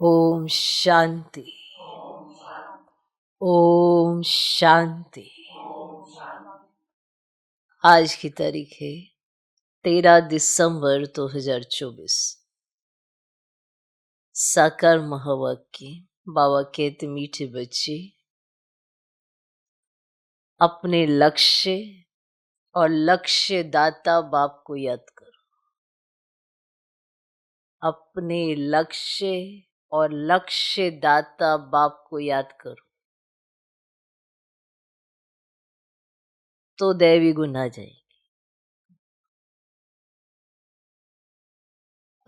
ओम शांति। ओम शांति। आज की तारीख है 13 दिसंबर 2024। साकार महावाक्य। बाबा कहते मीठे बच्चे, अपने लक्ष्य और लक्ष्य दाता बाप को याद करो। अपने लक्ष्य और लक्ष्य दाता बाप को याद करो तो दैवी गुण आ जाए।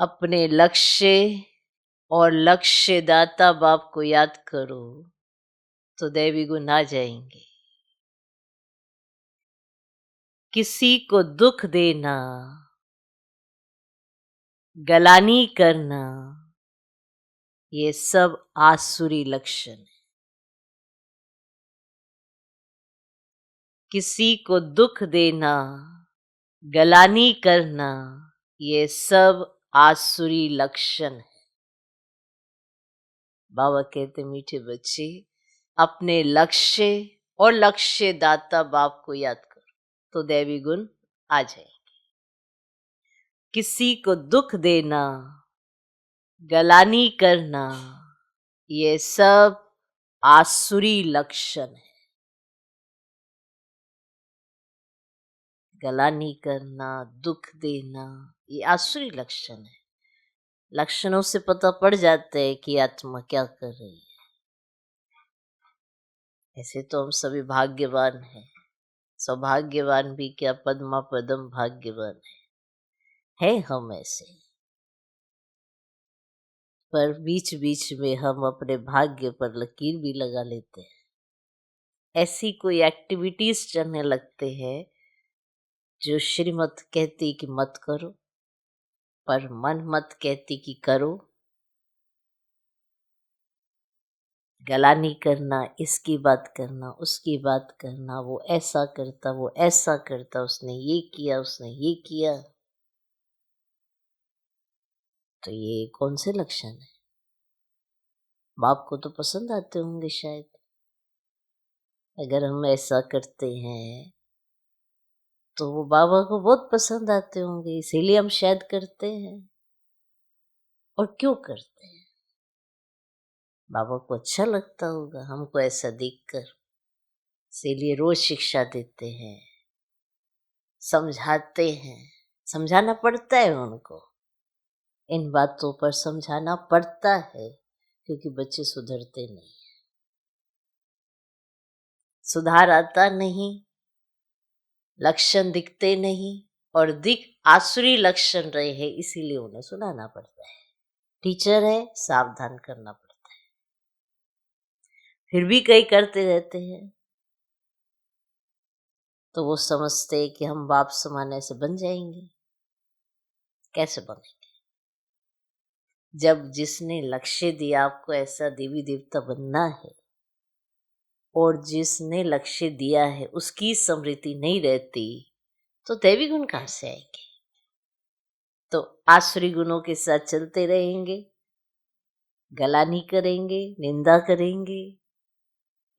अपने लक्ष्य और लक्ष्य दाता बाप को याद करो तो दैवी गुण आ जाएंगे। किसी को दुख देना, गलानी करना, ये सब आसुरी लक्षण है। किसी को दुख देना, गलानी करना, ये सब आसुरी लक्षण है। बाबा कहते मीठे बच्चे, अपने लक्ष्य और लक्ष्य दाता बाप को याद करो तो दैवी गुण आ जाएंगे। किसी को दुख देना, गलानी करना, ये सब आसुरी लक्षण है। गलानी करना, दुख देना, ये आसुरी लक्षण है। लक्षणों से पता पड़ जाता है कि आत्मा क्या कर रही है। ऐसे तो हम सभी भाग्यवान हैं, सौभाग्यवान भी क्या, पद्मा पदम भाग्यवान है हम ऐसे। पर बीच बीच में हम अपने भाग्य पर लकीर भी लगा लेते हैं। ऐसी कोई एक्टिविटीज चलने लगते हैं जो श्रीमत कहती कि मत करो, पर मन मत कहती कि करो। गलानी करना, इसकी बात करना, उसकी बात करना, वो ऐसा करता, वो ऐसा करता, उसने ये किया, उसने ये किया। तो ये कौन से लक्षण है? बाप को तो पसंद आते होंगे शायद। अगर हम ऐसा करते हैं तो वो बाबा को बहुत पसंद आते होंगे, इसीलिए हम शायद करते हैं। और क्यों करते हैं? बाबा को अच्छा लगता होगा हमको ऐसा देखकर, इसीलिए रोज शिक्षा देते हैं, समझाते हैं। समझाना पड़ता है उनको, इन बातों पर समझाना पड़ता है, क्योंकि बच्चे सुधरते नहीं, सुधार आता नहीं, लक्षण दिखते नहीं, और दिख आसुरी लक्षण रहे हैं, इसीलिए उन्हें सुनाना पड़ता है। टीचर है, सावधान करना पड़ता है। फिर भी कई करते रहते हैं तो वो समझते हैं कि हम बाप समान ऐसे बन जाएंगे। कैसे बनेंगे जब जिसने लक्ष्य दिया आपको ऐसा देवी देवता बनना है, और जिसने लक्ष्य दिया है उसकी स्मृति नहीं रहती, तो दैवी गुण कहां से आएंगे? तो आसुरी गुणों के साथ चलते रहेंगे, गलानी करेंगे, निंदा करेंगे,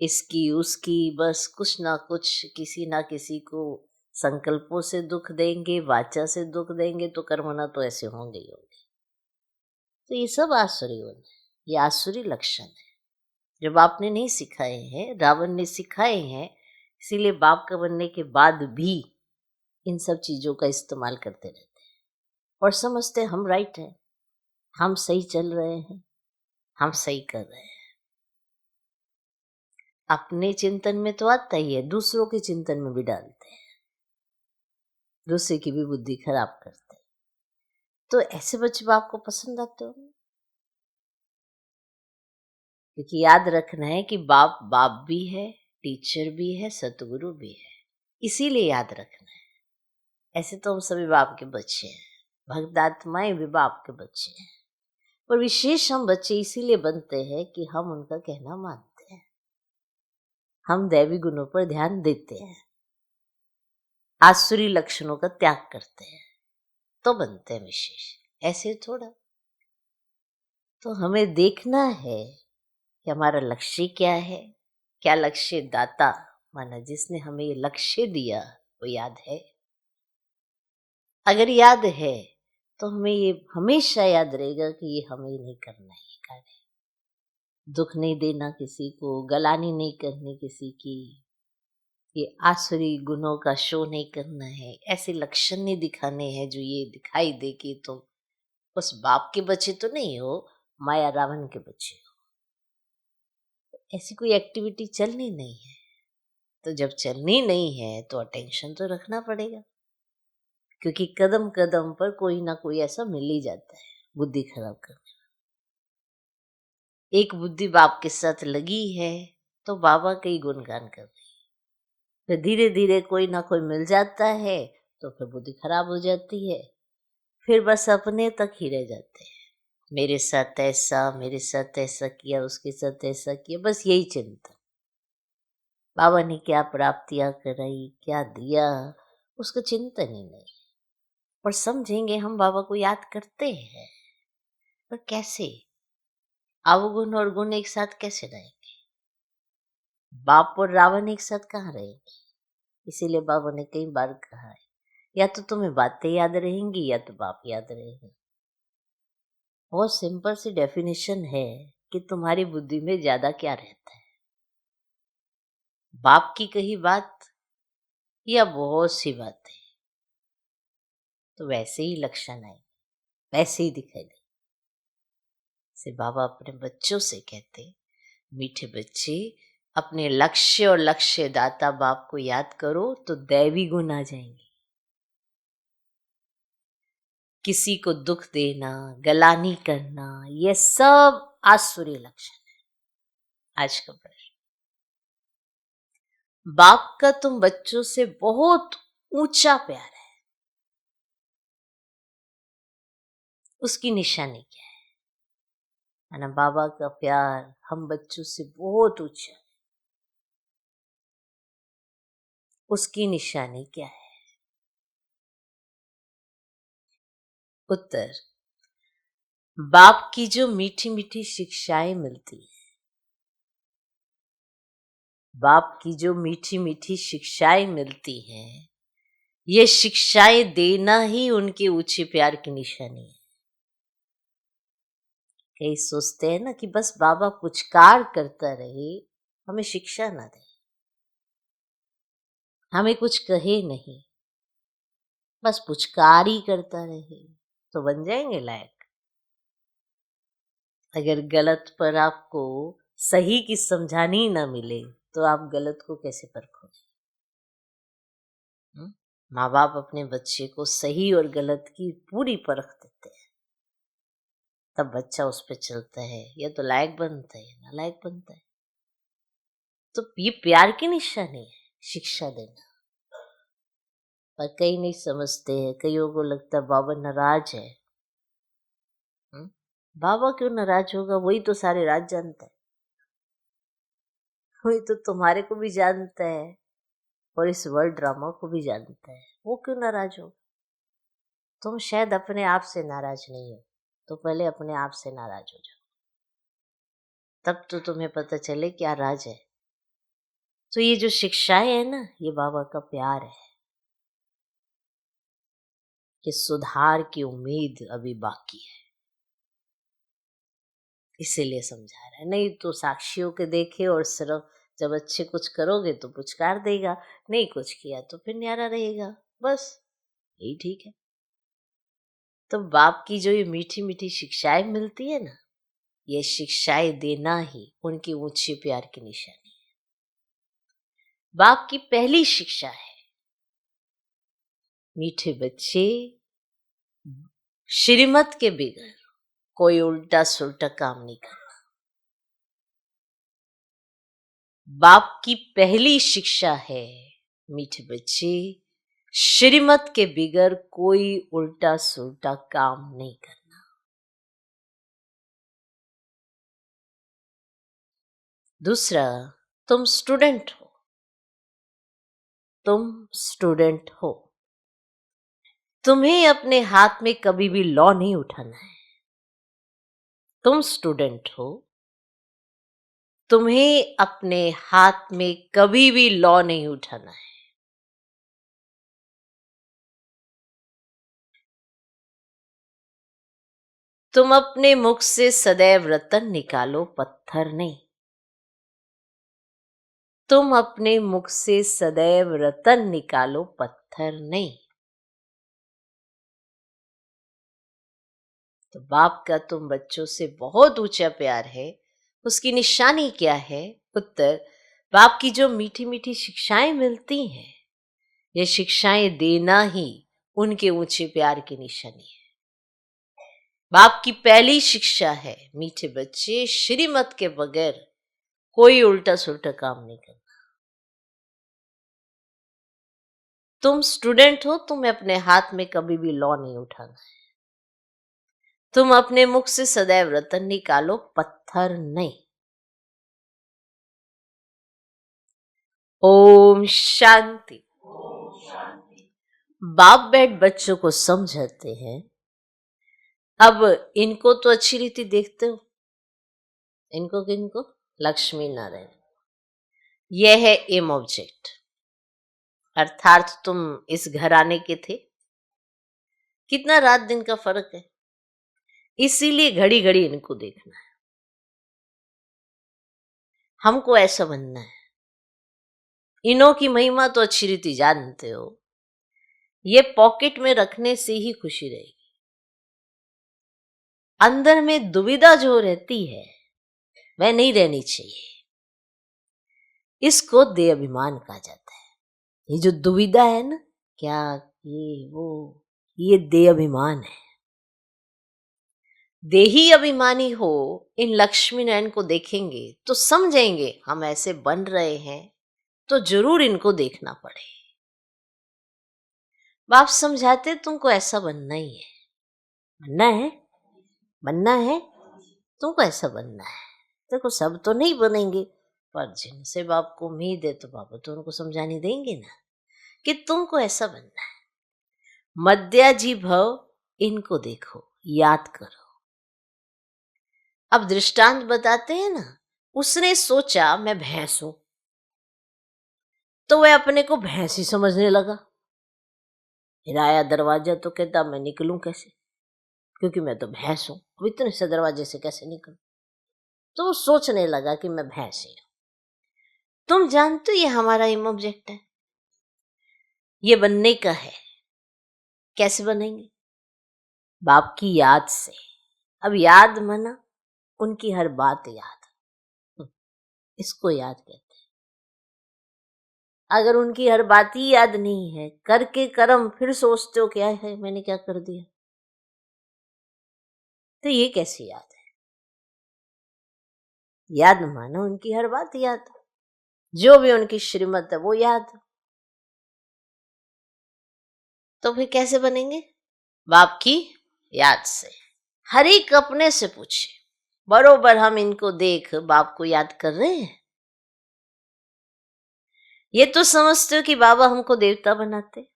इसकी उसकी, बस कुछ ना कुछ, किसी ना किसी को संकल्पों से दुख देंगे, वाचा से दुख देंगे, तो कर्मना तो ऐसे होंगे ही होंगे। तो ये सब आसुरी गुण है, ये आसुरी लक्षण है। जब आपने नहीं सिखाए हैं, रावण ने सिखाए हैं, इसीलिए बाप का बनने के बाद भी इन सब चीजों का इस्तेमाल करते रहते हैं और समझते हम राइट हैं, हम सही चल रहे हैं, हम सही कर रहे हैं। अपने चिंतन में तो आता ही है, दूसरों के चिंतन में भी डालते हैं, दूसरे की भी बुद्धि खराब करते हैं। तो ऐसे बच्चे बाप को पसंद आते होंगे, क्योंकि याद रखना है कि बाप बाप भी है, टीचर भी है, सतगुरु भी है, इसीलिए याद रखना है। ऐसे तो हम सभी बाप के बच्चे हैं, भक्त आत्माएं भी बाप के बच्चे हैं, पर विशेष हम बच्चे इसीलिए बनते हैं कि हम उनका कहना मानते हैं, हम दैवी गुणों पर ध्यान देते हैं, आसुरी लक्षणों का त्याग करते हैं, तो बनते हैं विशेष। ऐसे थोड़ा तो हमें देखना है कि हमारा लक्ष्य क्या है, क्या लक्ष्य दाता माना जिसने हमें ये लक्ष्य दिया वो याद है। अगर याद है तो हमें ये हमेशा याद रहेगा कि ये हमें नहीं करना है ये कार्य। दुख नहीं देना किसी को, गलानी नहीं करनी किसी की, ये आसुरी गुणों का शो नहीं करना है, ऐसे लक्षण नहीं दिखाने हैं जो ये दिखाई दे कि तुम उस बाप के बच्चे तो नहीं हो, माया रावण के बच्चे हो। ऐसी कोई एक्टिविटी चलनी नहीं है। तो जब चलनी नहीं है तो अटेंशन तो रखना पड़ेगा, क्योंकि कदम कदम पर कोई ना कोई ऐसा मिल ही जाता है बुद्धि खराब करने। एक बुद्धि बाप के साथ लगी है तो बाबा का ही गुणगान कर रही है, फिर धीरे धीरे कोई ना कोई मिल जाता है तो फिर बुद्धि खराब हो जाती है, फिर बस अपने तक ही रह जाते हैं। मेरे साथ ऐसा किया, उसके साथ ऐसा किया, बस यही चिंता। बाबा ने क्या प्राप्तियां कराई, क्या दिया, उसका चिंतन ही नहीं। और समझेंगे हम बाबा को याद करते हैं, पर कैसे? अवगुण और गुण एक साथ कैसे रहेंगे? बाप और रावण एक साथ कहाँ रहेंगे? इसीलिए बाबा ने कई बार कहा है, या तो तुम्हें बातें याद रहेंगी या तो बाप याद रहेगा। बहुत सिंपल सी डेफिनेशन है कि तुम्हारी बुद्धि में ज्यादा क्या रहता है, बाप की कही बात या बहुत सी बातें। तो वैसे ही लक्षण आए, वैसे ही दिखाई दे। से बाबा अपने बच्चों से कहते, मीठे बच्चे अपने लक्ष्य और लक्ष्य दाता बाप को याद करो तो दैवी गुण आ जाएंगे। किसी को दुख देना, गलानी करना, ये सब आसुरी लक्षण है। आज का प्रश्न, बाप का तुम बच्चों से बहुत ऊंचा प्यार है, उसकी निशानी क्या है ना? बाबा का प्यार हम बच्चों से बहुत ऊंचा, उसकी निशानी क्या है? उत्तर, बाप की जो मीठी मीठी शिक्षाएं मिलती है, बाप की जो मीठी मीठी शिक्षाएं मिलती हैं, ये शिक्षाएं देना ही उनके ऊंचे प्यार की निशानी है। कई सोचते हैं ना कि बस बाबा पुचकार करता रहे, हमें शिक्षा ना दे, हमें कुछ कहे नहीं, बस पुचकार ही करता रहे तो बन जाएंगे लायक। अगर गलत पर आपको सही की समझानी ना मिले तो आप गलत को कैसे परखोगे? माँ बाप अपने बच्चे को सही और गलत की पूरी परख देते हैं, तब बच्चा उस पर चलता है, या तो लायक बनता है या नालायक बनता है। तो ये प्यार की निशानी है शिक्षा देना। पर कई नहीं समझते हैं, कईयों को लगता है बाबा नाराज है। बाबा क्यों नाराज होगा? वही तो सारे राज जानता है, वही तो तुम्हारे को भी जानता है और इस वर्ल्ड ड्रामा को भी जानता है, वो क्यों नाराज हो? तुम शायद अपने आप से नाराज नहीं हो, तो पहले अपने आप से नाराज हो जाओ, तब तो तुम्हें पता चले क्या राज है। तो ये जो शिक्षाएं है ना, ये बाबा का प्यार है कि सुधार की उम्मीद अभी बाकी है, इसीलिए समझा रहा है। नहीं तो साक्षियों के देखे और सिर्फ जब अच्छे कुछ करोगे तो पुचकार देगा, नहीं कुछ किया तो फिर न्यारा रहेगा, बस यही ठीक है। तो बाप की जो ये मीठी मीठी शिक्षाएं मिलती है ना, ये शिक्षाएं देना ही उनकी ऊंचे प्यार की निशानी है। बाप की पहली शिक्षा है, मीठे बच्चे श्रीमत के बगैर कोई उल्टा सुल्टा काम नहीं करना। बाप की पहली शिक्षा है, मीठे बच्चे श्रीमत के बगैर कोई उल्टा सुल्टा काम नहीं करना। दूसरा, तुम स्टूडेंट हो, तुम स्टूडेंट हो, तुम्हें अपने हाथ में कभी भी लॉ नहीं उठाना है। तुम स्टूडेंट हो, तुम्हें अपने हाथ में कभी भी लॉ नहीं उठाना है। तुम अपने मुख से सदैव रतन निकालो, पत्थर नहीं। तुम अपने मुख से सदैव रतन निकालो, पत्थर नहीं। तो बाप का तुम बच्चों से बहुत ऊंचा प्यार है। उसकी निशानी क्या है? उत्तर, बाप की जो मीठी मीठी शिक्षाएं मिलती हैं, ये शिक्षाएं देना ही उनके ऊंचे प्यार की निशानी है। बाप की पहली शिक्षा है, मीठे बच्चे, श्रीमत के बगैर कोई उल्टा सुल्टा काम नहीं करना। तुम स्टूडेंट हो, तुम्हें अपने हाथ में कभी भी लॉ नहीं उठाना है। तुम अपने मुख से सदैव रतन निकालो, पत्थर नहीं। ओम शांति। बाप बैठ बच्चों को समझाते हैं। अब इनको तो अच्छी रीति देखते हो, इनको किनको? लक्ष्मी नारायण। यह है एम ऑब्जेक्ट, अर्थात तुम इस घर आने के थे। कितना रात दिन का फर्क है, इसीलिए घड़ी घड़ी इनको देखना है। हमको ऐसा बनना है। इनों की महिमा तो अच्छी रीति जानते हो। ये पॉकेट में रखने से ही खुशी रहेगी। अंदर में दुविधा जो रहती है, वह नहीं रहनी चाहिए। इसको देह अभिमान कहा जाता है। ये जो दुविधा है ना, क्या ये वो, ये देह अभिमान है। देही अभिमानी हो, इन लक्ष्मी नारायण को देखेंगे तो समझेंगे हम ऐसे बन रहे हैं, तो जरूर इनको देखना पड़े। बाप समझाते तुमको ऐसा बनना ही है। बनना है, बनना है, तुमको ऐसा बनना है। देखो सब तो नहीं बनेंगे, पर जिनसे बाप को उम्मीद है तो बाबा तो उनको समझाने देंगे ना कि तुमको ऐसा बनना है। मध्याजी भव, इनको देखो, याद करो। अब दृष्टांत बताते हैं ना, उसने सोचा मैं भैंस हूं, तो वह अपने को भैंस ही समझने लगा। हिलाया दरवाजा तो कहता मैं निकलूं कैसे, क्योंकि मैं तो भैंस हूं, अब इतने से दरवाजे से कैसे निकलूं। तो वो सोचने लगा कि मैं भैंस ही हूं। तुम जानते हो ये हमारा एम ऑब्जेक्ट है, ये बनने का है। कैसे बनेंगे? बाप की याद से। अब याद माना उनकी हर बात याद, इसको याद कहते हैं। अगर उनकी हर बात ही याद नहीं है, करके कर्म फिर सोचते हो क्या है, मैंने क्या कर दिया, तो ये कैसी याद है? याद मानो उनकी हर बात याद, जो भी उनकी श्रीमत है वो याद। तो फिर कैसे बनेंगे? बाप की याद से। हर एक अपने से पूछे, बरोबर हम इनको देख बाप को याद कर रहे हैं? ये तो समझते हो कि बाबा हमको देवता बनाते।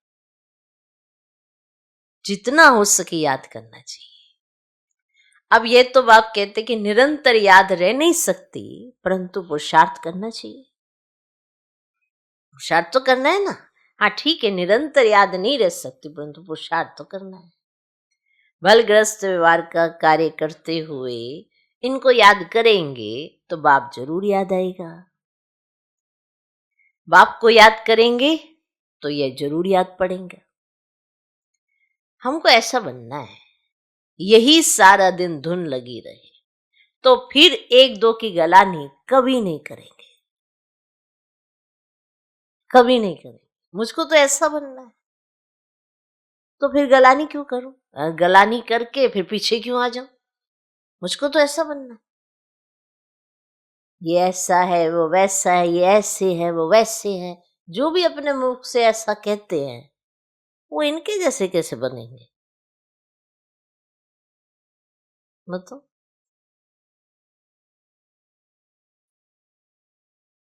जितना हो सके याद करना चाहिए। अब ये तो बाप कहते कि निरंतर याद रह नहीं सकती, परंतु पुरुषार्थ करना चाहिए। पुरुषार्थ तो करना है ना। हाँ ठीक है, निरंतर याद नहीं रह सकती, परंतु पुरुषार्थ तो करना है। बलग्रस्त व्यवहार का कार्य करते हुए इनको याद करेंगे तो बाप जरूर याद आएगा। बाप को याद करेंगे तो ये जरूर याद पड़ेंगे। हमको ऐसा बनना है, यही सारा दिन धुन लगी रहे, तो फिर एक दो की गलानी कभी नहीं करेंगे, कभी नहीं करेंगे। मुझको तो ऐसा बनना है, तो फिर गलानी क्यों करूं? गलानी करके फिर पीछे क्यों आ जाऊं? मुझको तो ऐसा बनना है। ये ऐसा है, वो वैसा है, ये ऐसे है, वो वैसे है। जो भी अपने मुख से ऐसा कहते हैं, वो इनके जैसे कैसे बनेंगे? मतलब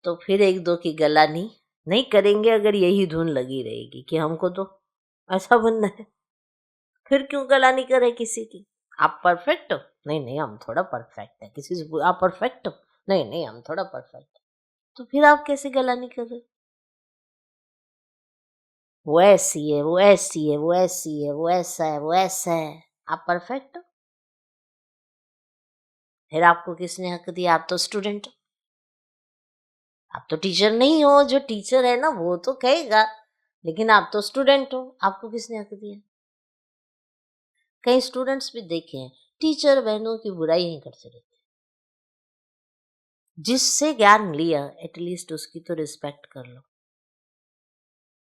तो फिर एक दो की गलानी नहीं करेंगे अगर यही धुन लगी रहेगी कि हमको तो ऐसा बनना है। फिर क्यों गलानी करे किसी की? आप परफेक्ट हो? नहीं नहीं, हम थोड़ा परफेक्ट है। किसी से आप परफेक्ट हो? नहीं नहीं, हम थोड़ा परफेक्ट है। तो फिर आप कैसे गलानी कर रहे हो? वो ऐसी है, वो ऐसी है, वो ऐसी है, वो ऐसा है, वो ऐसा है। आप परफेक्ट हो? फिर आपको किसने हक दिया? आप तो स्टूडेंट हो, आप तो टीचर नहीं हो। जो टीचर है ना वो तो कहेगा, लेकिन आप तो स्टूडेंट हो, आपको किसने हक दिया? कई स्टूडेंट्स भी देखे हैं, टीचर बहनों की बुराई नहीं करते रहते। जिससे ज्ञान लिया एटलीस्ट उसकी तो रिस्पेक्ट कर लो।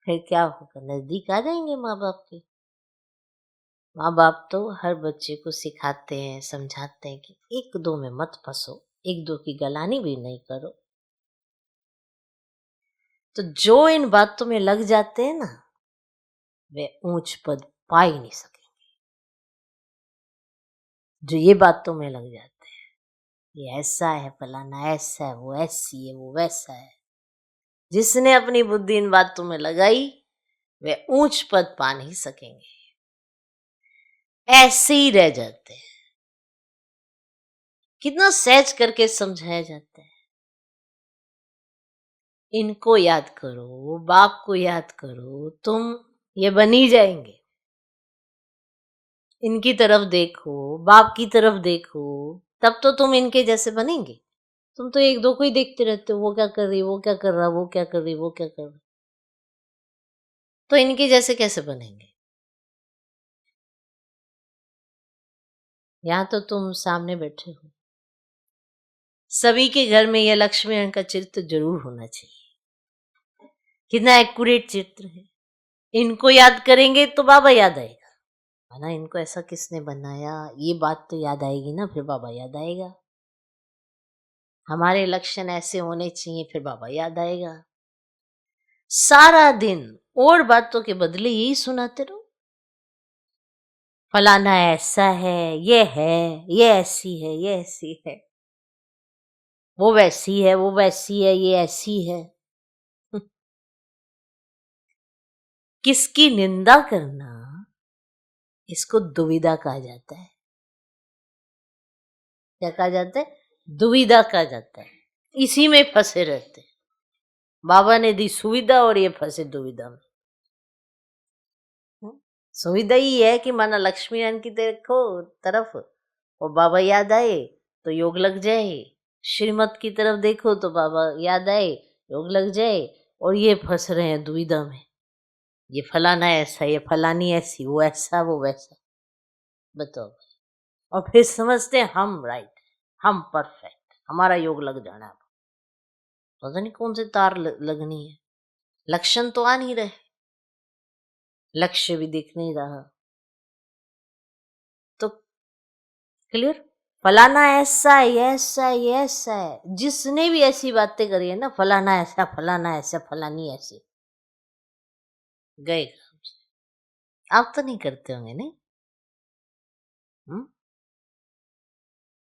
फिर क्या होगा, नजदीक आ जाएंगे माँ बाप के। माँ बाप तो हर बच्चे को सिखाते हैं, समझाते हैं कि एक दो में मत फंसो, एक दो की गलानी भी नहीं करो। तो जो इन बातों में लग जाते हैं ना, वे ऊंच पद पा ही नहीं सके। जो ये बातों में लग जाते हैं, ये ऐसा है, फलाना ऐसा है, वो ऐसी है, वो वैसा है, जिसने अपनी बुद्धि इन बातों में लगाई वे ऊंच पद पा नहीं सकेंगे, ऐसे ही रह जाते हैं। कितना सहज करके समझाया जाता है, इनको याद करो, वो बाप को याद करो, तुम ये बन ही जाएंगे। इनकी तरफ देखो, बाप की तरफ देखो, तब तो तुम इनके जैसे बनेंगे। तुम तो एक दो को ही देखते रहते हो, वो क्या कर रही, वो क्या कर रहा, वो क्या कर रही, वो क्या कर रहा, तो इनके जैसे कैसे बनेंगे? यहाँ तो तुम सामने बैठे हो, सभी के घर में यह लक्ष्मीनारायण का चित्र जरूर होना चाहिए। कितना एक्यूरेट चित्र है। इनको याद करेंगे तो बाबा याद आएगा, है ना। इनको ऐसा किसने बनाया, ये बात तो याद आएगी ना, फिर बाबा याद आएगा। हमारे लक्षण ऐसे होने चाहिए, फिर बाबा याद आएगा। सारा दिन और बातों के बदले यही सुनाते रहो, फलाना ऐसा है, ये ऐसी है, ये ऐसी है, वो वैसी है, वो वैसी है, ये ऐसी है। किसकी निंदा करना, इसको दुविधा कहा जाता है। क्या कहा जाता है? दुविधा कहा जाता है। इसी में फंसे रहते हैं। बाबा ने दी सुविधा और ये फंसे दुविधा में। सुविधा ही है कि माना लक्ष्मी नारायण की देखो तरफ और बाबा याद आए तो योग लग जाए, श्रीमत की तरफ देखो तो बाबा याद आए, योग लग जाए, और ये फंस रहे हैं दुविधा में। ये फलाना ऐसा, ये फलानी ऐसी, वो ऐसा, वो वैसा। बताओ। और फिर समझते हैं हम राइट, हम परफेक्ट, हमारा योग लग जाना है। पता नहीं कौन सी तार लगनी है। लक्षण तो आ नहीं रहे, लक्ष्य भी दिख नहीं रहा। तो क्लियर, फलाना ऐसा है, ये ऐसा है, ये ऐसा है। जिसने भी ऐसी बातें करी है ना, फलाना ऐसा, फलाना ऐसा, फलानी ऐसी, गए काम से। आप तो नहीं करते होंगे, नहीं?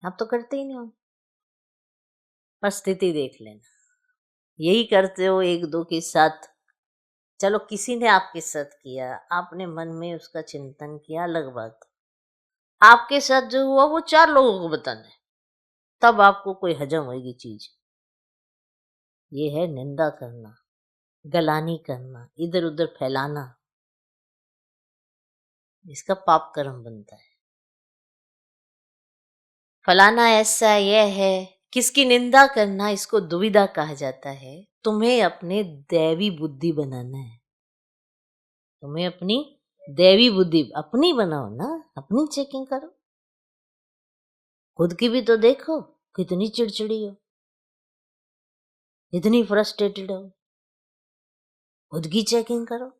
आप तो करते ही नहीं हो। पर स्थिति देख लेना, यही करते हो एक दो के साथ। चलो किसी ने आपके साथ किया, आपने मन में उसका चिंतन किया, अलग बात। आपके साथ जो हुआ वो 4 लोगों को बताना है, तब आपको कोई हजम होगी चीज। ये है निंदा करना, गलानी करना, इधर उधर फैलाना, इसका पाप कर्म बनता है। फलाना ऐसा यह है, किसकी निंदा करना, इसको दुविधा कहा जाता है। तुम्हें अपने दैवी बुद्धि बनाना है। तुम्हें अपनी दैवी बुद्धि अपनी बनाओ ना, अपनी चेकिंग करो। खुद की भी तो देखो, कितनी चिड़चिड़ी हो, इतनी फ्रस्ट्रेटेड हो। खुद की चेकिंग करो,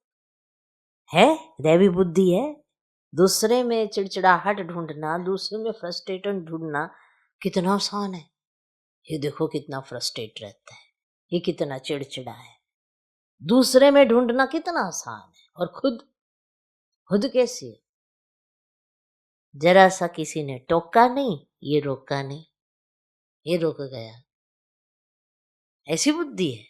है दैवी बुद्धि है। दूसरे में चिड़चिड़ाहट ढूंढना, दूसरे में फ्रस्ट्रेशन ढूंढना कितना आसान है। ये देखो कितना फ्रस्ट्रेट रहता है, ये कितना चिड़चिड़ा है। दूसरे में ढूंढना कितना आसान है, और खुद खुद कैसी है। जरा सा किसी ने टोका नहीं, ये रोका नहीं, ये रुक गया। ऐसी बुद्धि है।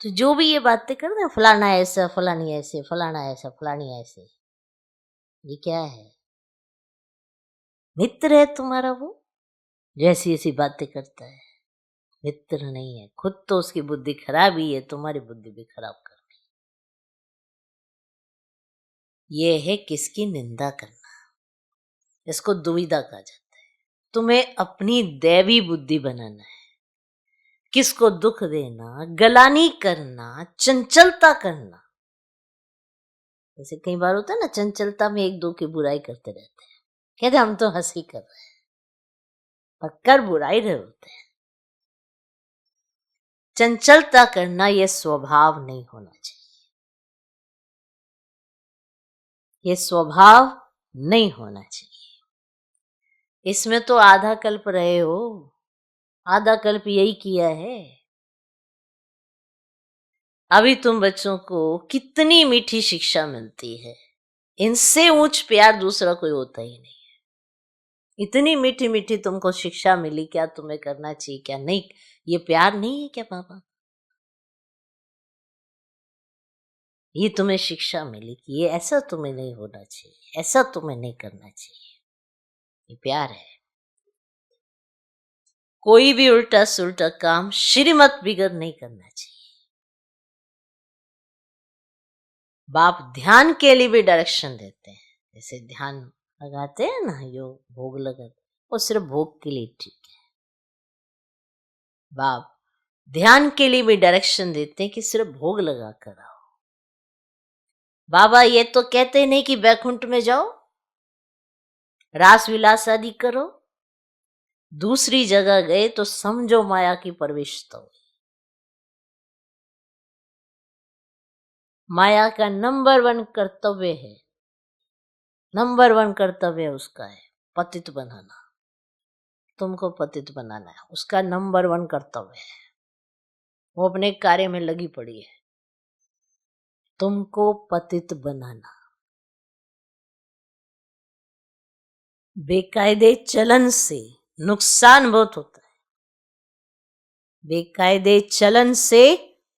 तो जो भी ये बातें करते हैं, फलाना ऐसा, फलानी ऐसे, फलाना ऐसा, फलानी ऐसे, ये क्या है? मित्र है तुम्हारा वो, जो ऐसी ऐसी बातें करता है? मित्र नहीं है, खुद तो उसकी बुद्धि खराब ही है, तुम्हारी बुद्धि भी खराब कर। ये है किसकी निंदा करना, इसको दुविधा कहा जाता है। तुम्हें अपनी दैवी बुद्धि बनाना है, किसको दुख देना, गलानी करना, चंचलता करना। जैसे कई बार होता है ना, चंचलता में एक दो की बुराई करते रहते हैं, कहते हम तो हंसी कर रहे हैं, पर कर बुराई रहे होते हैं। चंचलता करना यह स्वभाव नहीं होना चाहिए, ये स्वभाव नहीं होना चाहिए। इसमें तो आधा कल्प रहे हो, आधा कल्प यही किया है। अभी तुम बच्चों को कितनी मीठी शिक्षा मिलती है, इनसे ऊंच प्यार दूसरा कोई होता ही नहीं है। इतनी मीठी मीठी तुमको शिक्षा मिली, क्या तुम्हें करना चाहिए क्या नहीं, ये प्यार नहीं है क्या पापा? ये तुम्हें शिक्षा मिली कि ये ऐसा तुम्हें नहीं होना चाहिए, ऐसा तुम्हें नहीं करना चाहिए, ये प्यार है। कोई भी उल्टा सुल्टा काम श्रीमत बिगड़ नहीं करना चाहिए। बाप ध्यान के लिए भी डायरेक्शन देते हैं, जैसे ध्यान लगाते हैं ना, योग भोग लगाते, वो सिर्फ भोग के लिए ठीक है। बाप ध्यान के लिए भी डायरेक्शन देते हैं कि सिर्फ भोग लगा कर आओ। बाबा ये तो कहते नहीं कि बैकुंठ में जाओ, रास विलास आदि करो, दूसरी जगह गए तो समझो माया की प्रवेशता हुई। माया का नंबर 1 कर्तव्य है, नंबर 1 कर्तव्य उसका है पतित बनाना। तुमको पतित बनाना है, उसका नंबर 1 कर्तव्य है। वो अपने कार्य में लगी पड़ी है, तुमको पतित बनाना। बेकायदे चलन से नुकसान बहुत होता है, बेकायदे चलन से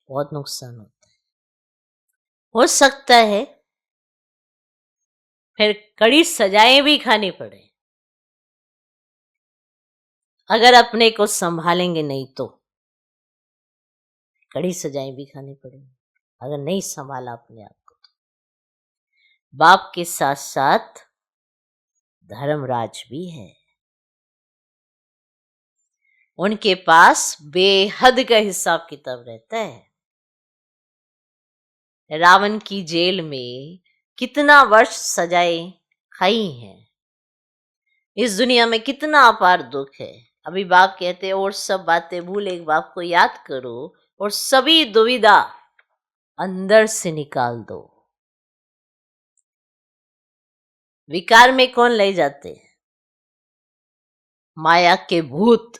बहुत नुकसान होता है। हो सकता है फिर कड़ी सजाएं भी खानी पड़े, अगर अपने को संभालेंगे नहीं तो कड़ी सजाएं भी खानी पड़ेगी, अगर नहीं संभाला अपने आप को तो। बाप के साथ साथ धर्मराज भी है, उनके पास बेहद का हिसाब किताब रहता है। रावण की जेल में कितना वर्ष सजाएं खाई हैं, इस दुनिया में कितना अपार दुख है। अभी बाप कहते हैं और सब बातें भूल एक बाप को याद करो और सभी दुविधा अंदर से निकाल दो। विकार में कौन ले जाते हैं? माया के भूत।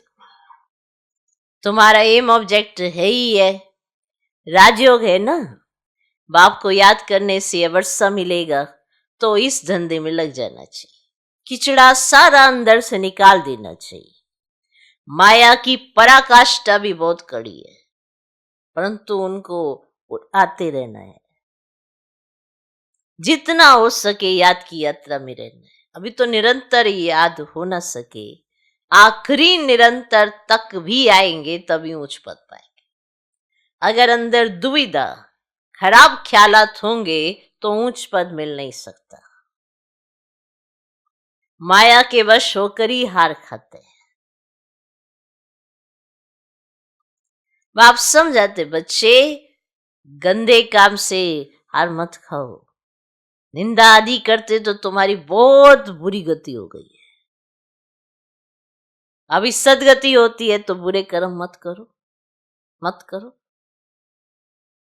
तुम्हारा एम ऑब्जेक्ट है ही है, राजयोग है ना, बाप को याद करने से वर्षा मिलेगा, तो इस धंधे में लग जाना चाहिए, किचड़ा सारा अंदर से निकाल देना चाहिए। माया की पराकाष्ठा भी बहुत कड़ी है, परंतु उनको उठाते रहना है, जितना हो सके याद की यात्रा में रहना है। अभी तो निरंतर याद हो ना सके, आखिरी निरंतर तक भी आएंगे तभी ऊंच पद पाएंगे। अगर अंदर दुविधा खराब ख्यालात होंगे तो ऊंच पद मिल नहीं सकता। माया के वश होकर ही हार खाते हैं। आप समझाते बच्चे गंदे काम से हार मत खाओ, निंदा आदि करते तो तुम्हारी बहुत बुरी गति हो गई है। अभी सदगति होती है तो बुरे कर्म मत करो, मत करो।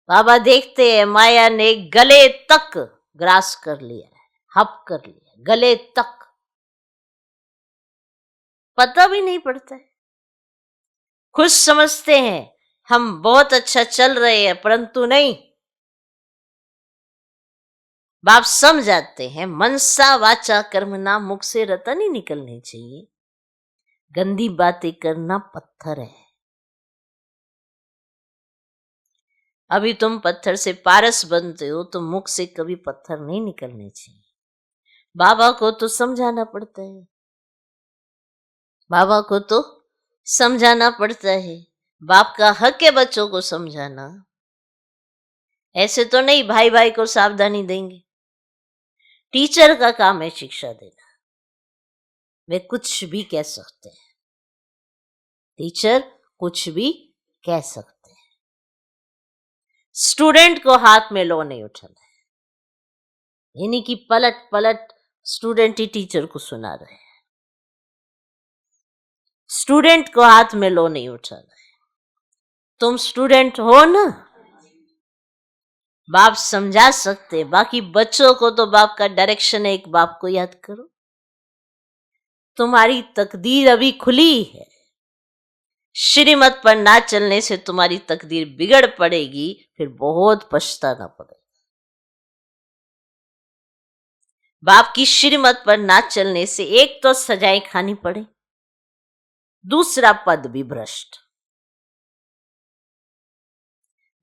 बाबा देखते हैं माया ने गले तक ग्रास कर लिया है, हप कर लिया, गले तक, पता भी नहीं पड़ता है। खुश समझते हैं हम बहुत अच्छा चल रहे हैं, परंतु नहीं। बाप समझाते हैं मनसा वाचा कर्मना, मुख से रतन ही निकलनी चाहिए। गंदी बातें करना पत्थर है। अभी तुम पत्थर से पारस बनते हो तो मुख से कभी पत्थर नहीं निकलने चाहिए। बाबा को तो समझाना पड़ता है, बाबा को तो समझाना पड़ता है। बाप का हक है बच्चों को समझाना। ऐसे तो नहीं भाई भाई को सावधानी देंगे। टीचर का काम है शिक्षा देना। वे कुछ भी कह सकते हैं, टीचर कुछ भी कह सकते हैं। स्टूडेंट को हाथ में लो नहीं उठाना है, यानी कि पलट पलट स्टूडेंट ही टीचर को सुना रहे हैं। स्टूडेंट को हाथ में लो नहीं उठाना है। तुम स्टूडेंट हो ना, बाप समझा सकते, बाकी बच्चों को तो बाप का डायरेक्शन है। एक बाप को याद करो, तुम्हारी तकदीर अभी खुली है। श्रीमत पर ना चलने से तुम्हारी तकदीर बिगड़ पड़ेगी, फिर बहुत पछताना पड़ेगा। बाप की श्रीमत पर ना चलने से एक तो सजाएं खानी पड़े, दूसरा पद भी भ्रष्ट।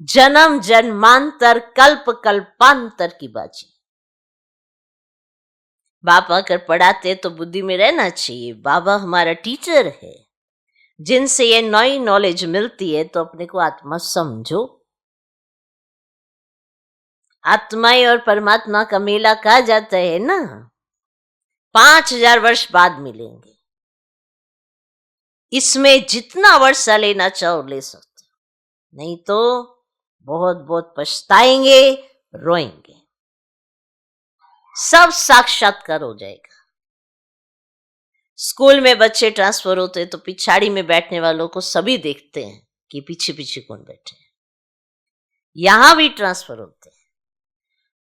जन्म जन्मांतर कल्प कल्पांतर की बाजी। बाप अगर पढ़ाते तो बुद्धि में रहना चाहिए, बाबा हमारा टीचर है, जिनसे ये नई नॉलेज मिलती है, तो अपने को आत्मा समझो। आत्मा और परमात्मा का मेला कहा जाता है ना, 5000 वर्ष बाद मिलेंगे। इसमें जितना वर्षा लेना चाहो ले सकते, नहीं तो बहुत बहुत पछताएंगे, रोएंगे। सब साक्षात्कार हो जाएगा। स्कूल में बच्चे ट्रांसफर होते तो पिछाड़ी में बैठने वालों को सभी देखते हैं कि पीछे पीछे कौन बैठे हैं। यहां भी ट्रांसफर होते हैं।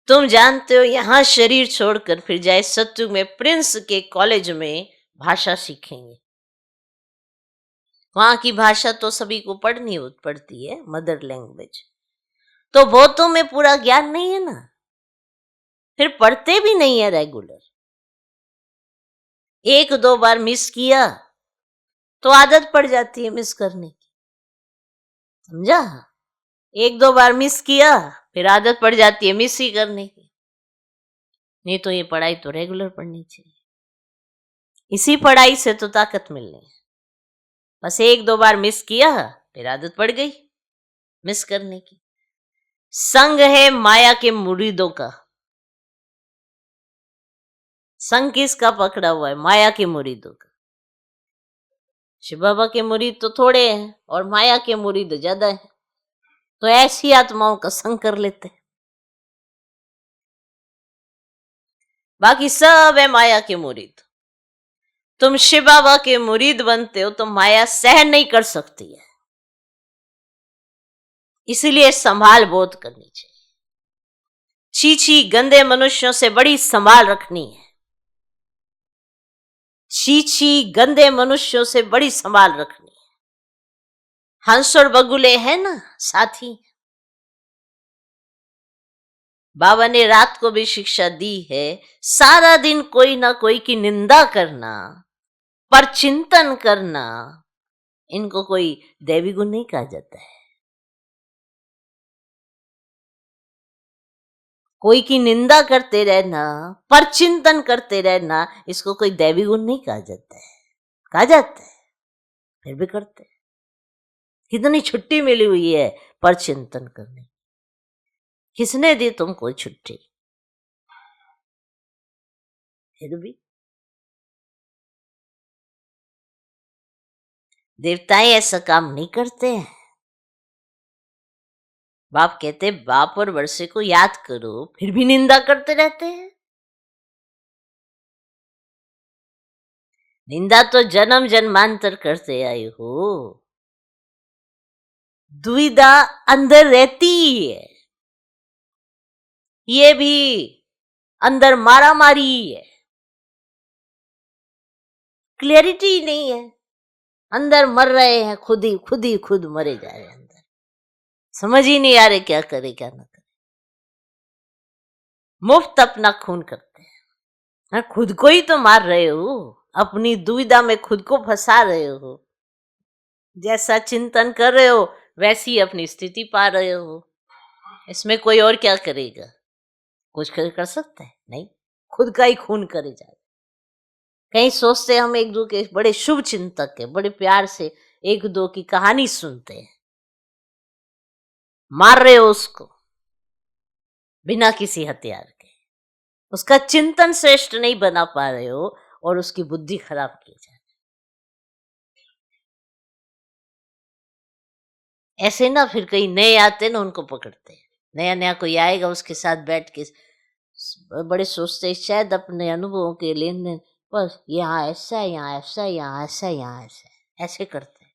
तुम जानते हो, यहां शरीर छोड़कर फिर जाए सत्युग में प्रिंस के कॉलेज में भाषा सीखेंगे। वहां की भाषा तो सभी को पढ़नी पड़ती है, मदर लैंग्वेज। तो वो तो में पूरा ज्ञान नहीं है ना, फिर पढ़ते भी नहीं है रेगुलर। एक दो बार मिस किया तो आदत पड़ जाती है मिस करने की, समझा? एक दो बार मिस किया फिर आदत पड़ जाती है मिस ही करने की। नहीं तो ये पढ़ाई तो रेगुलर पढ़नी चाहिए। इसी पढ़ाई से तो ताकत मिलनी है। बस एक दो बार मिस किया फिर आदत पड़ गई मिस करने की। संग है माया के मुरीदों का। संग किसका पकड़ा हुआ है? माया के मुरीदों का। शिव बाबा के मुरीद तो थोड़े हैं और माया के मुरीद ज्यादा है, तो ऐसी आत्माओं का संग कर लेते हैं। बाकी सब है माया के मुरीद। तुम शिव बाबा के मुरीद बनते हो तो माया सहन नहीं कर सकती है, इसीलिए संभाल बहुत करनी चाहिए। छीछी गंदे मनुष्यों से बड़ी संभाल रखनी है। छीछी गंदे मनुष्यों से बड़ी संभाल रखनी है। हंस और बगुले हैं ना साथी। बाबा ने रात को भी शिक्षा दी है, सारा दिन कोई ना कोई की निंदा करना, पर चिंतन करना, इनको कोई दैवी गुण नहीं कहा जाता है। कोई की निंदा करते रहना, पर चिंतन करते रहना, इसको कोई दैवी गुण नहीं कहा जाता है। कहा जाता है फिर भी करते। कितनी छुट्टी मिली हुई है पर चिंतन करने, किसने दी तुमको छुट्टी? फिर भी देवताएं ऐसा काम नहीं करते हैं। बाप कहते बाप और वर्षे को याद करो, फिर भी निंदा करते रहते हैं। निंदा तो जन्म जन्मांतर करते आए हो। दुविधा अंदर रहती ही है, ये भी अंदर मारा मारी ही है, क्लियरिटी नहीं है। अंदर मर रहे हैं, खुद मरे जा रहे हैं अंदर। समझ ही नहीं आ रहे क्या करे क्या ना करे। मुफ्त अपना खून करते हैं, खुद को ही तो मार रहे हो। अपनी दुविधा में खुद को फंसा रहे हो। जैसा चिंतन कर रहे हो वैसी अपनी स्थिति पा रहे हो। इसमें कोई और क्या करेगा? कुछ कर सकता है नहीं, खुद का ही खून करे जा रहे। कहीं सोचते हम एक दो के बड़े शुभ चिंतक है, बड़े प्यार से एक दो की कहानी सुनते हैं, मार रहे हो उसको बिना किसी हथियार के, उसका चिंतन श्रेष्ठ नहीं बना पा रहे हो और उसकी बुद्धि खराब की जा रही। ऐसे ना फिर कहीं नए आते ना उनको पकड़ते हैं, नया नया कोई आएगा उसके साथ बैठ के बड़े सोचते हैं शायद अपने अनुभवों के लेन देन, बस यहाँ ऐसा है, यहाँ ऐसा है, यहाँ ऐसा है, यहाँ ऐसा है, ऐसे करते हैं,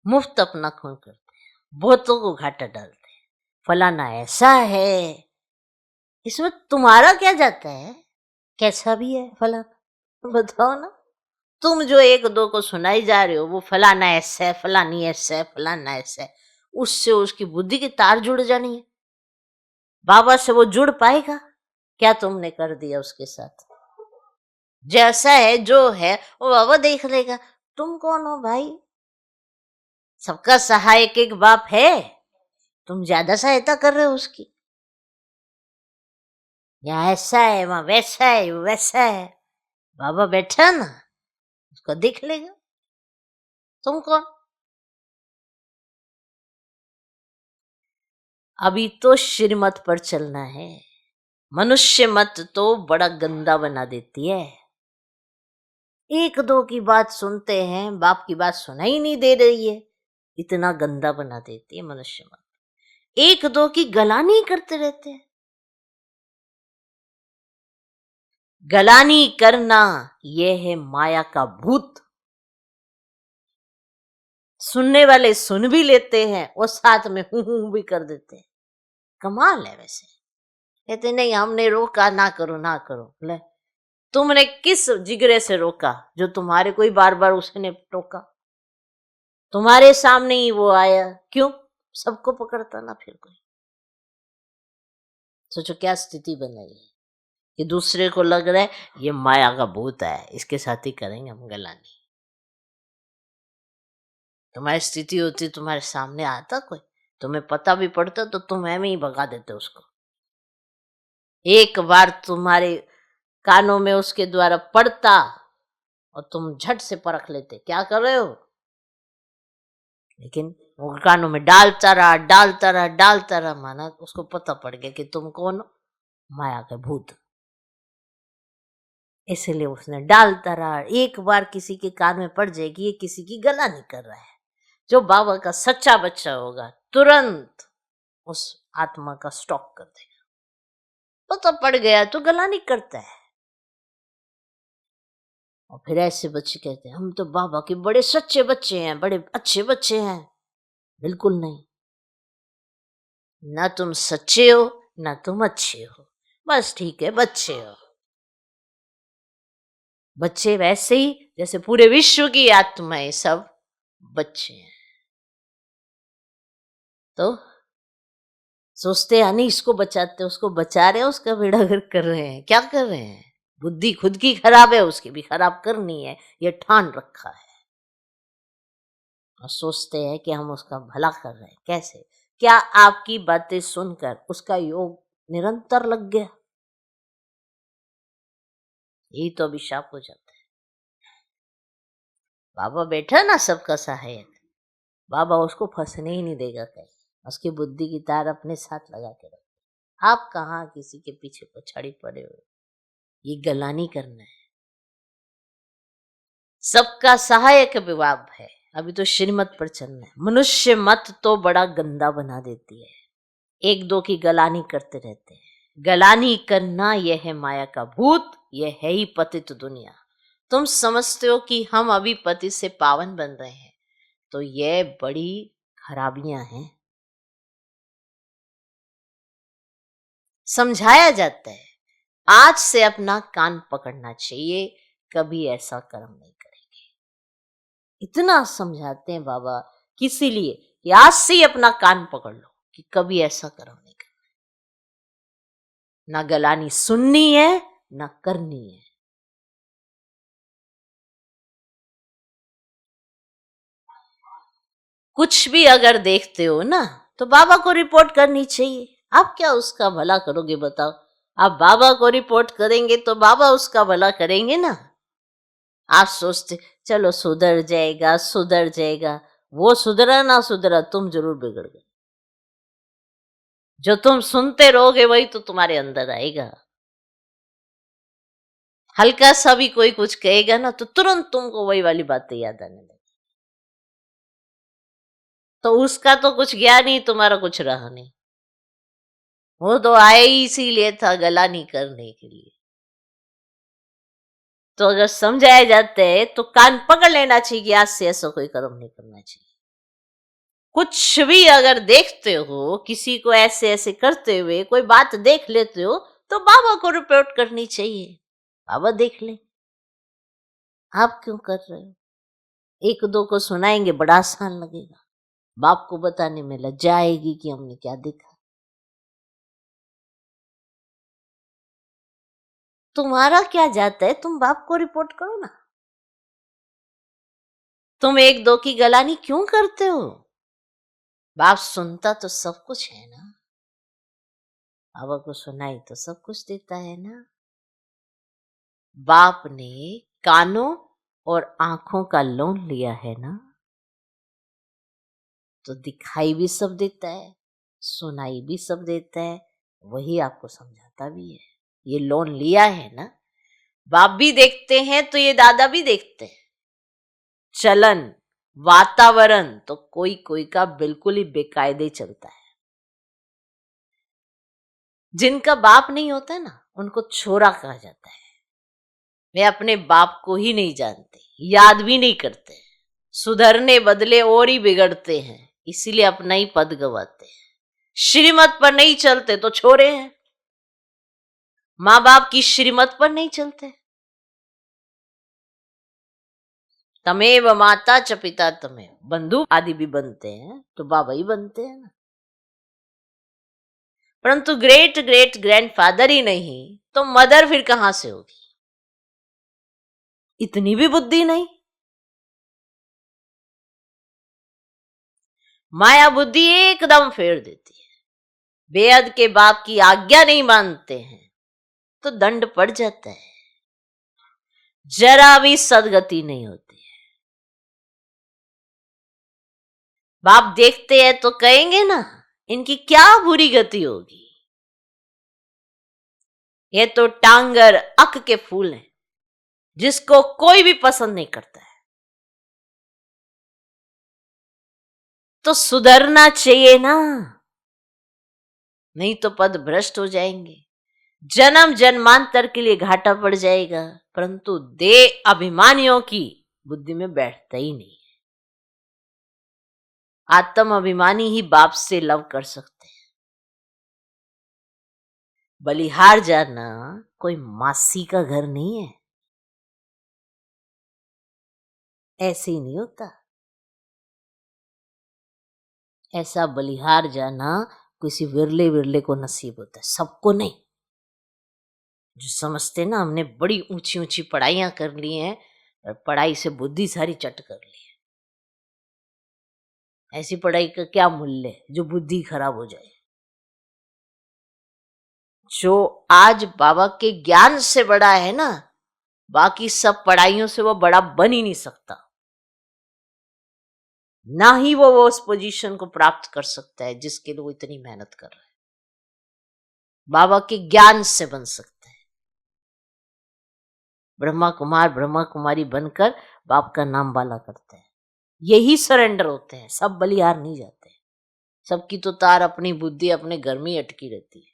मुफ्त अपना खून करते हैं, बहुतों को घाटा डालते हैं, फलाना ऐसा है, इसमें तुम्हारा क्या जाता है, कैसा भी है फलाना, बताओ ना। तुम जो एक दो को सुनाई जा रहे हो वो फलाना ऐसा है, फलानी ऐसा है, फलाना ऐसा है, उससे उसकी बुद्धि के तार जुड़ जानी है। बाबा से वो जुड़ पाएगा क्या? तुमने कर दिया उसके साथ, जैसा है जो है वो बाबा देख लेगा। तुम कौन हो भाई? सबका सहायक एक बाप है, तुम ज्यादा सहायता कर रहे हो उसकी। यहाँ ऐसा है, वहां वैसा है, वैसा है, बाबा बैठा ना, उसको देख लेगा। तुम कौन? अभी तो श्रीमत पर चलना है, मनुष्य मत तो बड़ा गंदा बना देती है। एक दो की बात सुनते हैं, बाप की बात सुनाई नहीं दे रही है, इतना गंदा बना देती है मनुष्य मत। एक दो की गलानी करते रहते हैं। गलानी करना यह है माया का भूत। सुनने वाले सुन भी लेते हैं और साथ में हूं भी कर देते हैं। कमाल है। वैसे कहते नहीं हमने रोका, ना करो ना करो। ले, तुमने किस जिगरे से रोका जो तुम्हारे कोई बार बार उसने टोका? तुम्हारे सामने ही वो आया, क्यों सबको पकड़ता ना फिर कोई? सोचो क्या स्थिति बनाई है कि दूसरे को लग रहा है ये माया का भूत है, इसके साथ ही करेंगे हम गलानी। तुम्हारी स्थिति होती, तुम्हारे सामने आता कोई, तुम्हें पता भी पड़ता तो तुम ऐਵੇਂ ही भगा देते उसको। एक बार तुम्हारे कानों में उसके द्वारा पड़ता और तुम झट से परख लेते क्या कर रहे हो, लेकिन वो कानों में डालता रहा डालता रहा डालता रहा, माना उसको पता पड़ गया कि तुम कौन हो, माया के भूत। इसलिए उसने डालता रहा। एक बार किसी के कान में पड़ जाएगी ये किसी की गला नहीं कर रहा है, जो बाबा का सच्चा बच्चा होगा तुरंत उस आत्मा का स्टॉक कर देगा। तो पड़ गया तो गला नहीं करता है। और फिर ऐसे बच्चे कहते हैं हम तो बाबा के बड़े सच्चे बच्चे हैं, बड़े अच्छे बच्चे हैं। बिल्कुल नहीं, ना तुम सच्चे हो ना तुम अच्छे हो, बस ठीक है बच्चे हो। बच्चे वैसे ही जैसे पूरे विश्व की आत्माएं सब बच्चे हैं। तो सोचते हैं नहीं इसको बचाते, उसको बचा रहे हैं, उसका बेड़ा गर्क कर रहे हैं। क्या कर रहे हैं? बुद्धि खुद की खराब है, उसकी भी खराब करनी है, ये ठान रखा है। और सोचते हैं कि हम उसका भला कर रहे हैं। कैसे? क्या आपकी बातें सुनकर उसका योग निरंतर लग गया? यही तो अभिशाप हो जाता है। बाबा बैठा ना सबका सहायक, बाबा उसको फंसने ही नहीं देगा कहीं, उसकी बुद्धि की तार अपने साथ लगा के रख। आप कहाँ किसी के पीछे पछाड़ी पड़े हो, ये गलानी करना है। सबका सहायक विभाग है। अभी तो श्रीमत पर चलना है। मनुष्य मत तो बड़ा गंदा बना देती है, एक दो की गलानी करते रहते हैं। गलानी करना यह है माया का भूत, यह है ही पतित दुनिया। तुम समझते हो कि हम अभी पति से पावन बन रहे हैं, तो यह बड़ी खराबियां हैं। समझाया जाता है आज से अपना कान पकड़ना चाहिए, कभी ऐसा कर्म नहीं करेंगे। इतना समझाते हैं बाबा, किसी लिए कि आज से ही अपना कान पकड़ लो कि कभी ऐसा कर्म नहीं करना। ना गलानी सुननी है ना करनी है। कुछ भी अगर देखते हो ना तो बाबा को रिपोर्ट करनी चाहिए। आप क्या उसका भला करोगे बताओ? आप बाबा को रिपोर्ट करेंगे तो बाबा उसका भला करेंगे ना। आप सोचते चलो सुधर जाएगा सुधर जाएगा, वो सुधरा ना सुधरा तुम जरूर बिगड़ गए। जो तुम सुनते रहोगे वही तो तुम्हारे अंदर आएगा। हल्का सा भी कोई कुछ कहेगा ना तो तुरंत तुमको वही वाली बातें याद आने लगेगी। तो उसका तो कुछ गया नहीं, तुम्हारा कुछ रहा नहीं। वो तो आए ही इसीलिए था, गला नहीं करने के लिए। तो अगर समझाए जाते हैं तो कान पकड़ लेना चाहिए कि आज से ऐसा कोई कर्म नहीं करना चाहिए। कुछ भी अगर देखते हो किसी को ऐसे ऐसे करते हुए, कोई बात देख लेते हो तो बाबा को रिपोर्ट करनी चाहिए। बाबा देख ले, आप क्यों कर रहे हो। एक दो को सुनाएंगे बड़ा आसान लगेगा, बाप को बताने में लज्जा आएगी कि हमने क्या देखा। तुम्हारा क्या जाता है, तुम बाप को रिपोर्ट करो ना। तुम एक दो की गलानी क्यों करते हो। बाप सुनता तो सब कुछ है ना, बाबा को सुनाई तो सब कुछ देता है ना। बाप ने कानों और आंखों का लोन लिया है ना, तो दिखाई भी सब देता है, सुनाई भी सब देता है, वही आपको समझाता भी है। ये लोन लिया है ना। बाप भी देखते हैं तो ये दादा भी देखते हैं। चलन वातावरण तो कोई कोई का बिल्कुल ही बेकायदे चलता है। जिनका बाप नहीं होता है ना उनको छोरा कहा जाता है। वे अपने बाप को ही नहीं जानते, याद भी नहीं करते, सुधरने बदले और ही बिगड़ते हैं, इसीलिए अपना ही पद गवाते हैं। श्रीमत पर नहीं चलते तो छोरे हैं, माँ बाप की श्रीमत पर नहीं चलते। तमेव माता च पिता तमेव, बंधु आदि भी बनते हैं तो बाबा ही बनते हैं ना। परंतु ग्रेट ग्रेट ग्रैंडफादर ही नहीं तो मदर फिर कहां से होगी। इतनी भी बुद्धि नहीं। माया बुद्धि एकदम फेर देती है। बेअद के बाप की आज्ञा नहीं मानते हैं तो दंड पड़ जाता है, जरा भी सदगति नहीं होती है। बाप देखते हैं तो कहेंगे ना इनकी क्या बुरी गति होगी। ये तो टांगर अक के फूल हैं जिसको कोई भी पसंद नहीं करता है। तो सुधरना चाहिए ना, नहीं तो पद भ्रष्ट हो जाएंगे, जन्म जन्मांतर के लिए घाटा पड़ जाएगा। परंतु दे अभिमानियों की बुद्धि में बैठता ही नहीं है। आत्म अभिमानी ही बाप से लव कर सकते हैं। बलिहार जाना कोई मासी का घर नहीं है, ऐसे ही नहीं होता। ऐसा बलिहार जाना किसी विरले विरले को नसीब होता है, सबको नहीं। जो समझते ना हमने बड़ी ऊंची ऊंची पढ़ाइयां कर ली हैं और पढ़ाई से बुद्धि सारी चट कर ली है, ऐसी पढ़ाई का क्या मूल्य है जो बुद्धि खराब हो जाए। जो आज बाबा के ज्ञान से बड़ा है ना, बाकी सब पढ़ाइयों से वो बड़ा बन ही नहीं सकता, ना ही वो उस पोजीशन को प्राप्त कर सकता है जिसके लिए वो इतनी मेहनत कर रहा है। बाबा के ज्ञान से बन सकता है। ब्रह्मा कुमार ब्रह्मा कुमारी बनकर बाप का नाम बाला करते हैं, यही सरेंडर होते हैं। सब बलिहार नहीं जाते, सबकी तो तार अपनी बुद्धि अपने घर में ही अटकी रहती है।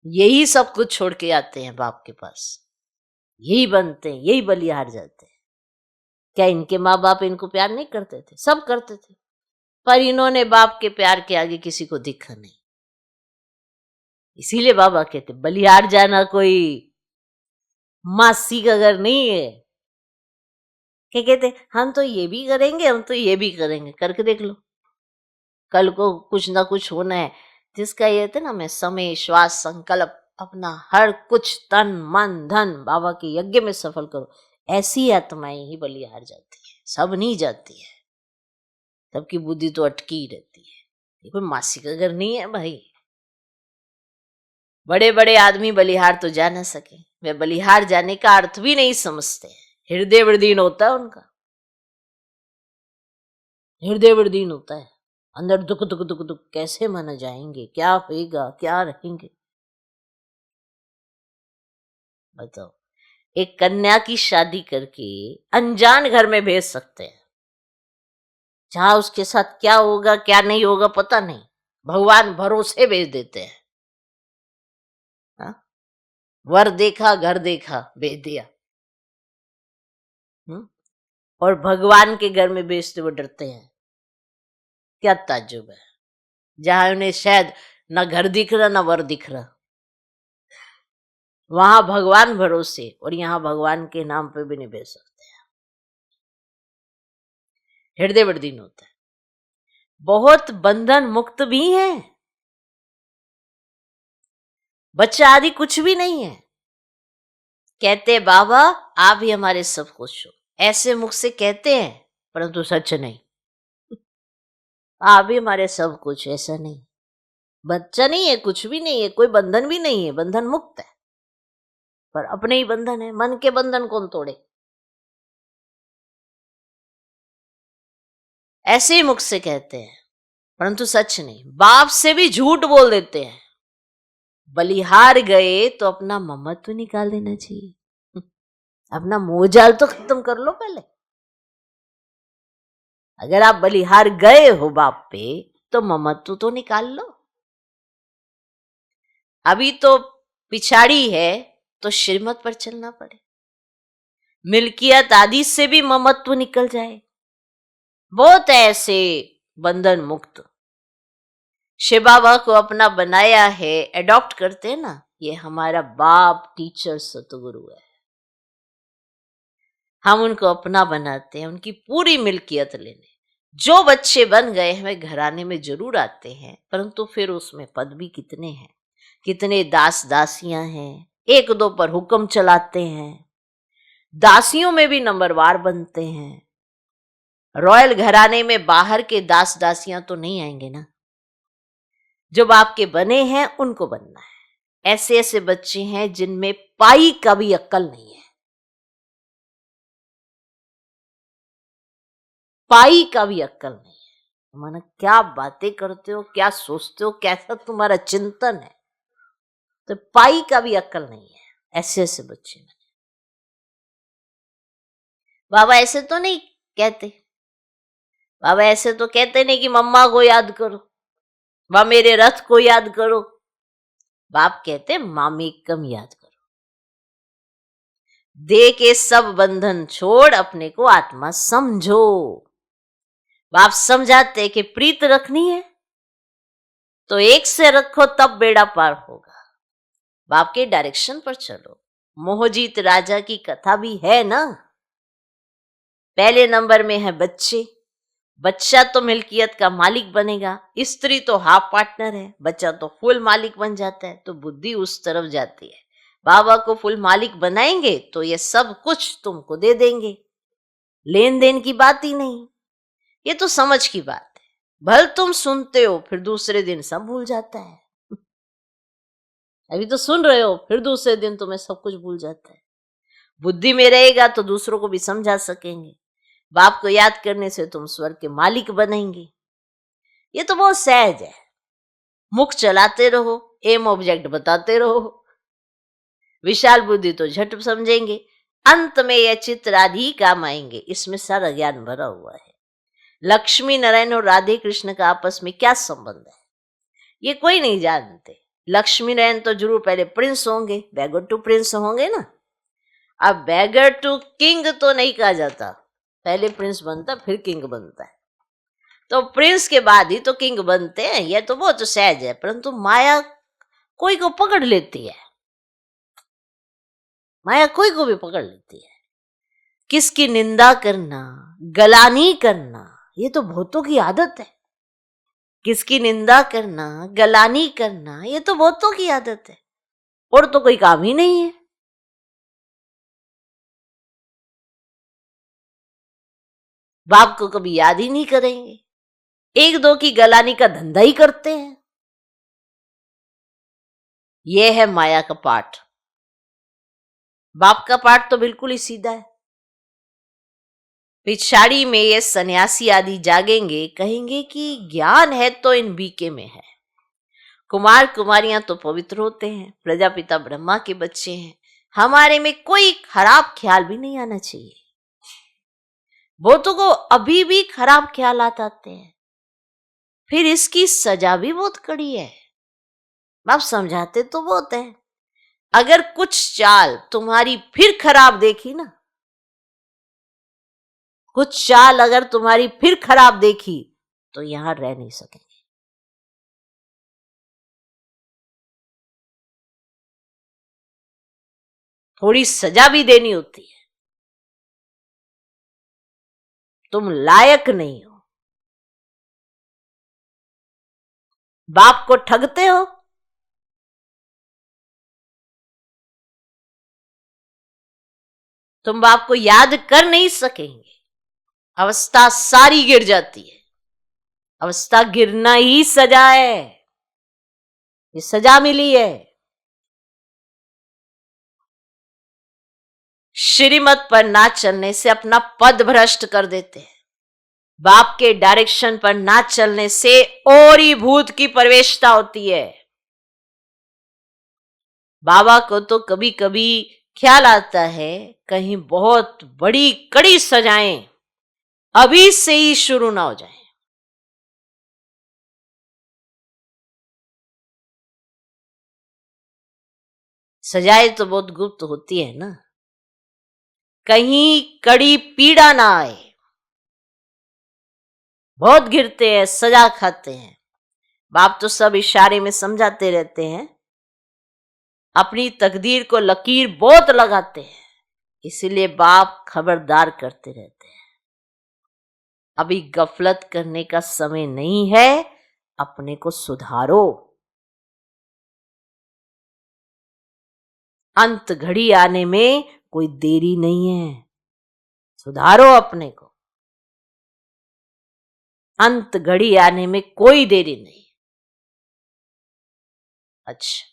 यही सब कुछ छोड़ के आते हैं बाप के पास, यही बनते हैं, यही बलिहार जाते हैं। क्या इनके माँ बाप इनको प्यार नहीं करते थे? सब करते थे, पर इन्होंने बाप के प्यार के आगे किसी को देखा नहीं। इसीलिए बाबा कहते बलिहार जाना कोई मासी का घर नहीं है। क्या कहते हम तो ये भी करेंगे, हम तो ये भी करेंगे, करके देख लो, कल को कुछ ना कुछ होना है। जिसका ये थे ना, मैं समय श्वास संकल्प अपना हर कुछ तन मन धन बाबा के यज्ञ में सफल करो, ऐसी आत्माएं ही बलिहार जाती है, सब नहीं जाती है। सबकी बुद्धि तो अटकी ही रहती है। ये कोई मासी का घर नहीं है भाई। बड़े बड़े आदमी बलिहार तो जा ना सके, वे बलिहार जाने का अर्थ भी नहीं समझते। हृदय वृदीन होता है उनका, हृदय वृदीन होता है, अंदर दुख दुख दुख दुख, कैसे माना जाएंगे, क्या होएगा, क्या रहेंगे। बताओ, एक कन्या की शादी करके अनजान घर में भेज सकते हैं, जहां उसके साथ क्या होगा क्या नहीं होगा पता नहीं, भगवान भरोसे भेज देते हैं। हा? वर देखा घर देखा भेज दिया। और भगवान के घर में भेजते वो डरते हैं। क्या ताज्जुब है, जहां उन्हें शायद ना घर दिख रहा ना वर दिख रहा, वहां भगवान भरोसे, और यहां भगवान के नाम पे भी नहीं भेज सकते। हृदय वर्दीन होता है। बहुत बंधन मुक्त भी है, बच्चा आदि कुछ भी नहीं है, कहते बाबा आप ही हमारे सब कुछ हो, ऐसे मुख से कहते हैं, परंतु सच नहीं। आप ही हमारे सब कुछ, ऐसा नहीं। बच्चा नहीं है, कुछ भी नहीं है, कोई बंधन भी नहीं है, बंधन मुक्त है, पर अपने ही बंधन है। मन के बंधन कौन तोड़े। ऐसे ही मुख से कहते हैं, परंतु सच नहीं। बाप से भी झूठ बोल देते हैं। बलिहार गए तो अपना ममत्व निकाल देना चाहिए, अपना मोहजाल तो खत्म कर लो पहले। अगर आप बलिहार गए हो बाप पे तो ममत्व तो निकाल लो। अभी तो पिछाड़ी है तो श्रीमत पर चलना पड़े, मिल्कियत आदि से भी ममत्व निकल जाए। बहुत ऐसे बंधन मुक्त शिव बाबा को अपना बनाया है, एडॉप्ट करते हैं ना, ये हमारा बाप टीचर सतगुरु है। हम उनको अपना बनाते हैं, उनकी पूरी मिल्कियत लेने। जो बच्चे बन गए हमें घराने में जरूर आते हैं, परंतु फिर उसमें पद भी कितने हैं, कितने दास दासियां हैं, एक दो पर हुक्म चलाते हैं, दासियों में भी नंबरवार बनते हैं। रॉयल घराने में बाहर के दास दासियां तो नहीं आएंगे ना, जो आपके बने हैं उनको बनना है। ऐसे ऐसे बच्चे हैं जिनमें पाई का भी अक्ल नहीं है, पाई का भी अक्ल नहीं है। माना क्या बातें करते हो, क्या सोचते हो, कैसा तुम्हारा चिंतन है, तो पाई का भी अक्ल नहीं है। ऐसे ऐसे बच्चे में बाबा ऐसे तो नहीं कहते, बाबा ऐसे तो कहते नहीं कि मम्मा को याद करो, वह मेरे रथ को याद करो। बाप कहते मामेकम याद करो, दे के सब बंधन छोड़ अपने को आत्मा समझो। बाप समझाते कि प्रीत रखनी है तो एक से रखो तब बेड़ा पार होगा। बाप के डायरेक्शन पर चलो। मोहजीत राजा की कथा भी है ना। पहले नंबर में है बच्चे, बच्चा तो मिल्कियत का मालिक बनेगा, स्त्री तो हाफ पार्टनर है, बच्चा तो फुल मालिक बन जाता है, तो बुद्धि उस तरफ जाती है। बाबा को फुल मालिक बनाएंगे तो ये सब कुछ तुमको दे देंगे, लेन देन की बात ही नहीं, ये तो समझ की बात है। भल तुम सुनते हो फिर दूसरे दिन सब भूल जाता है। अभी तो सुन रहे हो फिर दूसरे दिन तुम्हें सब कुछ भूल जाता है। बुद्धि में रहेगा तो दूसरों को भी समझा सकेंगे। बाप को याद करने से तुम स्वर्ग के मालिक बनेंगे। ये तो बहुत सहज है। मुख चलाते रहो, एम ऑब्जेक्ट बताते रहो, विशाल बुद्धि तो झट समझेंगे। अंत में यह चित्र आदि ही काम आएंगे। इसमें सारा ज्ञान भरा हुआ है। लक्ष्मी नारायण और राधे कृष्ण का आपस में क्या संबंध है ये कोई नहीं जानते। लक्ष्मी नारायण तो जरूर पहले प्रिंस होंगे, बैगर टू प्रिंस होंगे ना। अब बैगर टू किंग तो नहीं कहा जाता, पहले प्रिंस बनता फिर किंग बनता है, तो प्रिंस के बाद ही तो किंग बनते हैं। यह तो बहुत सहज है, परंतु माया कोई को पकड़ लेती है, माया कोई को भी पकड़ लेती है। किसकी निंदा करना, गलानी करना, ये तो बहुतों की आदत है। किसकी निंदा करना, गलानी करना, ये तो बहुतों की आदत है, और तो कोई काम ही नहीं है। बाप को कभी याद ही नहीं करेंगे, एक दो की गलानी का धंधा ही करते हैं। ये है माया का पाठ। बाप का पाठ तो बिल्कुल ही सीधा है। पिछाड़ी में ये सन्यासी आदि जागेंगे, कहेंगे कि ज्ञान है तो इन बीके में है। कुमार कुमारियां तो पवित्र होते हैं, प्रजापिता ब्रह्मा के बच्चे हैं, हमारे में कोई खराब ख्याल भी नहीं आना चाहिए। बहुतों को अभी भी खराब ख्यालात आते हैं, फिर इसकी सजा भी बहुत कड़ी है। आप समझाते तो बहुत है, अगर कुछ चाल तुम्हारी फिर खराब देखी ना, कुछ चाल अगर तुम्हारी फिर खराब देखी तो यहां रह नहीं सकेंगे। थोड़ी सजा भी देनी होती है। तुम लायक नहीं हो। बाप को ठगते हो, तुम बाप को याद कर नहीं सकेंगे, अवस्था सारी गिर जाती है। अवस्था गिरना ही सजा है, ये सजा मिली है। श्रीमत पर ना चलने से अपना पद भ्रष्ट कर देते हैं। बाप के डायरेक्शन पर ना चलने से और ही भूत की प्रवेशता होती है। बाबा को तो कभी कभी ख्याल आता है कहीं बहुत बड़ी कड़ी सजाएं अभी से ही शुरू ना हो जाए। सजाएं तो बहुत गुप्त होती है ना, कहीं कड़ी पीड़ा ना आए। बहुत गिरते हैं, सजा खाते हैं। बाप तो सब इशारे में समझाते रहते हैं, अपनी तकदीर को लकीर बहुत लगाते हैं, इसीलिए बाप खबरदार करते रहते हैं। अभी गफलत करने का समय नहीं है, अपने को सुधारो। अंत घड़ी आने में कोई देरी नहीं है, सुधारो अपने को। अंत घड़ी आने में कोई देरी नहीं। अच्छा,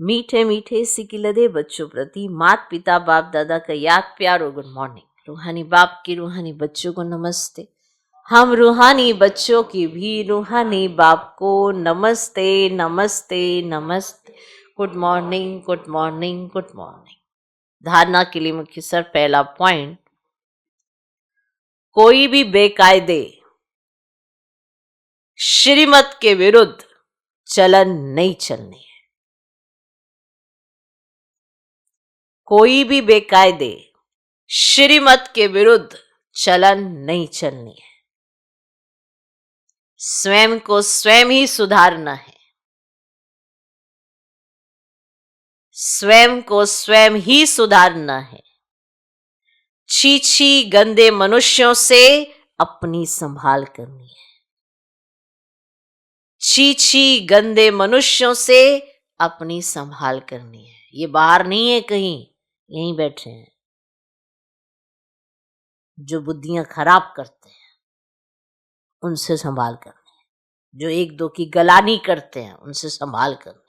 मीठे मीठे सिकिलदे बच्चों प्रति माता पिता बाप दादा का याद प्यार और गुड मॉर्निंग। रूहानी बाप की रूहानी बच्चों को नमस्ते। हम रूहानी बच्चों की भी रूहानी बाप को नमस्ते नमस्ते नमस्ते। Good morning good morning good morning. धारणा के लिए मुख्य सर पहला पॉइंट, कोई भी बेकायदे श्रीमत के विरुद्ध चलन नहीं चलनी है। कोई भी बेकायदे श्रीमत के विरुद्ध चलन नहीं चलनी है। स्वयं को स्वयं ही सुधारना है, स्वयं को स्वयं ही सुधारना है। छी छी गंदे मनुष्यों से अपनी संभाल करनी है। छी छी गंदे मनुष्यों से अपनी संभाल करनी है। ये बाहर नहीं है कहीं, यहीं बैठे हैं जो बुद्धियां खराब करते हैं, उनसे संभाल करनी है। जो एक दो की गलानी करते हैं, उनसे संभाल करनी है।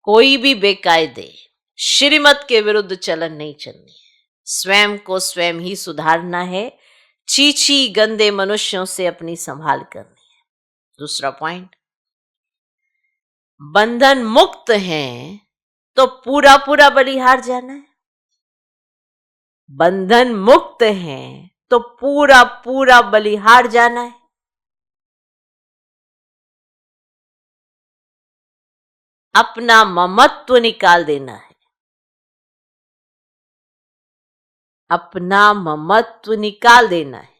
कोई भी बेकायदे श्रीमत के विरुद्ध चलन नहीं चलनी है। स्वयं को स्वयं ही सुधारना है। छी छी गंदे मनुष्यों से अपनी संभाल करनी है। दूसरा पॉइंट, बंधन मुक्त हैं तो पूरा पूरा बलिहार जाना है। बंधन मुक्त हैं तो पूरा पूरा बलिहार जाना है। अपना ममत्व निकाल देना है। अपना ममत्व निकाल देना है।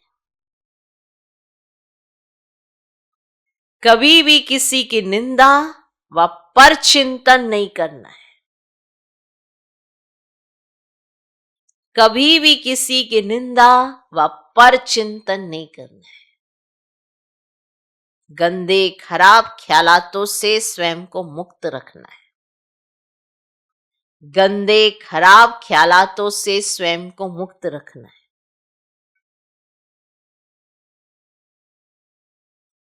कभी भी किसी की निंदा व परचिंतन नहीं करना है। कभी भी किसी की निंदा व परचिंतन नहीं करना है। गंदे खराब ख्यालातों से स्वयं को मुक्त रखना है। गंदे खराब ख्यालातों से स्वयं को मुक्त रखना है।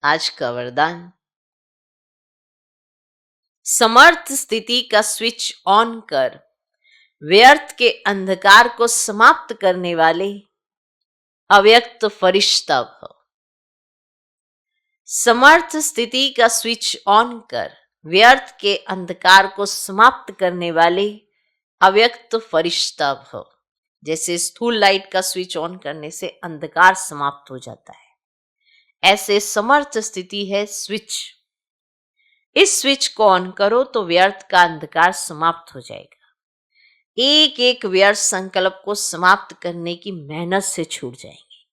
आज का वरदान, समर्थ स्थिति का स्विच ऑन कर व्यर्थ के अंधकार को समाप्त करने वाले अव्यक्त फरिश्ता भव। समर्थ स्थिति का स्विच ऑन कर व्यर्थ के अंधकार को समाप्त करने वाले अव्यक्त फरिश्ता भव। जैसे स्थूल लाइट का स्विच ऑन करने से अंधकार समाप्त हो जाता है, ऐसे समर्थ स्थिति है स्विच। इस स्विच को ऑन करो तो व्यर्थ का अंधकार समाप्त हो जाएगा। एक एक व्यर्थ संकल्प को समाप्त करने की मेहनत से छूट जाएंगे।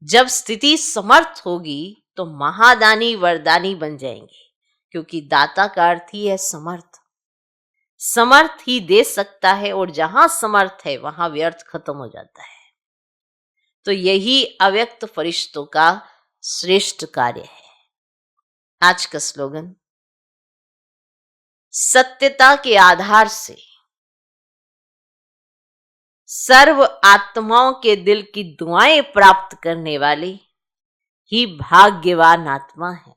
जब स्थिति समर्थ होगी तो महादानी वरदानी बन जाएंगे, क्योंकि दाता का अर्थ ही है समर्थ। समर्थ ही दे सकता है, और जहां समर्थ है वहां व्यर्थ खत्म हो जाता है। तो यही अव्यक्त फरिश्तों का श्रेष्ठ कार्य है। आज का स्लोगन, सत्यता के आधार से सर्व आत्माओं के दिल की दुआएं प्राप्त करने वाले ही भाग्यवान आत्मा है।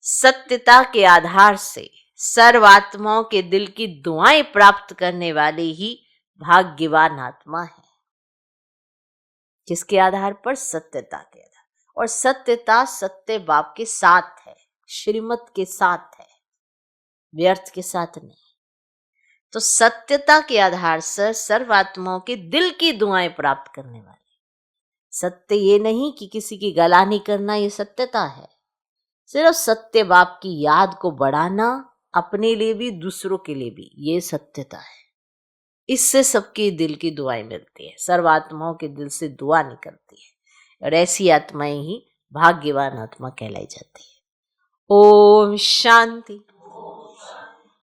सत्यता के आधार से सर्व आत्माओं के दिल की दुआएं प्राप्त करने वाले ही भाग्यवान आत्मा है। किसके आधार पर? सत्यता के आधार। और सत्यता सत्य बाप के साथ है, श्रीमत के साथ है, व्यर्थ के साथ नहीं। तो सत्यता के आधार से सर्व आत्माओं के दिल की दुआएं प्राप्त करने वाले। सत्य ये नहीं कि किसी की गलानी करना, ये सत्यता है। सिर्फ सत्य बाप की याद को बढ़ाना, अपने लिए भी दूसरों के लिए भी, ये सत्यता है। इससे सबके दिल की दुआएं मिलती है, सर्व आत्माओं के दिल से दुआ निकलती है, और ऐसी आत्माएं ही भाग्यवान आत्मा कहलाई जाती है। ओम शांति।